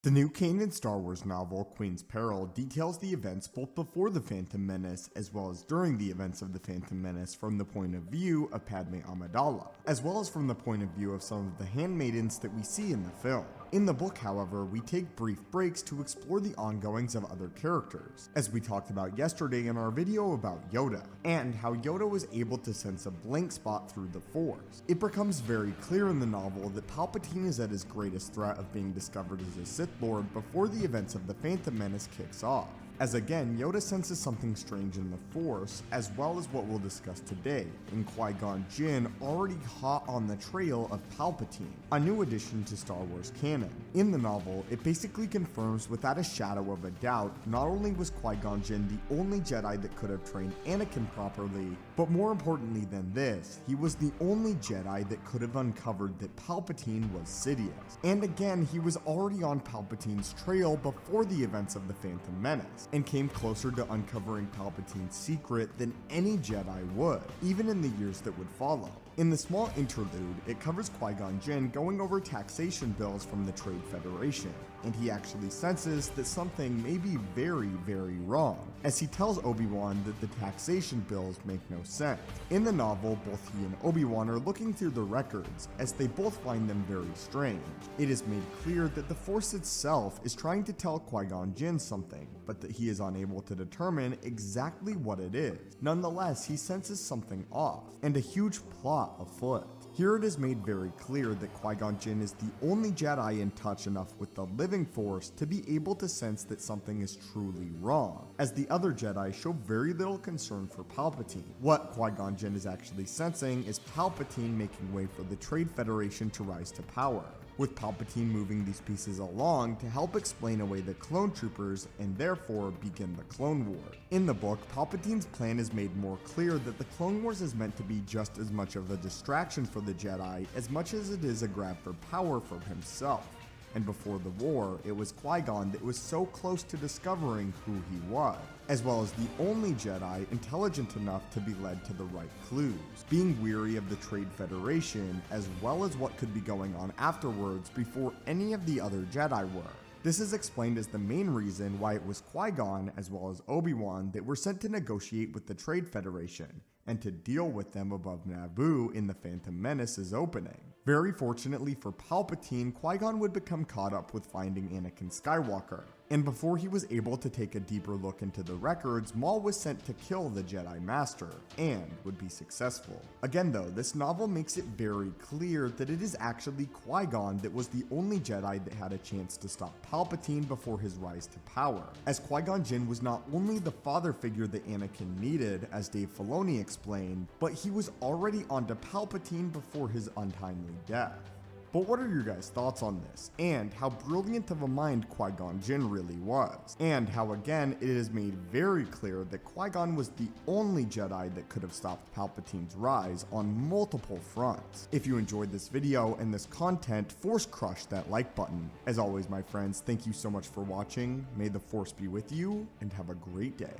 The new canon Star Wars novel, Queen's Peril, details the events both before the Phantom Menace as well as during the events of the Phantom Menace from the point of view of Padme Amidala, as well as from the point of view of some of the handmaidens that we see in the film. In the book, however, we take brief breaks to explore the ongoings of other characters, as we talked about yesterday in our video about Yoda, and how Yoda was able to sense a blank spot through the Force. It becomes very clear in the novel that Palpatine is at his greatest threat of being discovered as a Sith Lord before the events of the Phantom Menace kicks off, as again Yoda senses something strange in the Force, as well as what we'll discuss today, in Qui-Gon Jinn already hot on the trail of Palpatine, a new addition to Star Wars canon. In the novel, it basically confirms without a shadow of a doubt, not only was Qui-Gon Jinn the only Jedi that could have trained Anakin properly, but more importantly than this, he was the only Jedi that could have uncovered that Palpatine was Sidious. And again, he was already on Palpatine's trail before the events of the Phantom Menace, and came closer to uncovering Palpatine's secret than any Jedi would, even in the years that would follow. In the small interlude, it covers Qui-Gon Jinn going over taxation bills from the Trade Federation, and he actually senses that something may be very, very wrong, as he tells Obi-Wan that the taxation bills make no sense. In the novel, both he and Obi-Wan are looking through the records, as they both find them very strange. It is made clear that the Force itself is trying to tell Qui-Gon Jinn something, but that he is unable to determine exactly what it is. Nonetheless, he senses something off, and a huge plot afoot. Here it is made very clear that Qui-Gon Jinn is the only Jedi in touch enough with the living Force to be able to sense that something is truly wrong, as the other Jedi show very little concern for Palpatine. What Qui-Gon Jinn is actually sensing is Palpatine making way for the Trade Federation to rise to power, with Palpatine moving these pieces along to help explain away the clone troopers and therefore begin the Clone War. In the book, Palpatine's plan is made more clear that the Clone Wars is meant to be just as much of a distraction for the Jedi as much as it is a grab for power for himself. And before the war, it was Qui-Gon that was so close to discovering who he was, as well as the only Jedi intelligent enough to be led to the right clues, being weary of the Trade Federation, as well as what could be going on afterwards before any of the other Jedi were. This is explained as the main reason why it was Qui-Gon as well as Obi-Wan that were sent to negotiate with the Trade Federation, and to deal with them above Naboo in the Phantom Menace's opening. Very fortunately for Palpatine, Qui-Gon would become caught up with finding Anakin Skywalker, and before he was able to take a deeper look into the records, Maul was sent to kill the Jedi Master, and would be successful. Again though, this novel makes it very clear that it is actually Qui-Gon that was the only Jedi that had a chance to stop Palpatine before his rise to power, as Qui-Gon Jinn was not only the father figure that Anakin needed, as Dave Filoni explained, but he was already onto Palpatine before his untimely death. But what are your guys' thoughts on this, and how brilliant of a mind Qui-Gon Jinn really was, and how again it is made very clear that Qui-Gon was the only Jedi that could have stopped Palpatine's rise on multiple fronts. If you enjoyed this video and this content, force crush that like button. As always my friends, thank you so much for watching, may the Force be with you, and have a great day.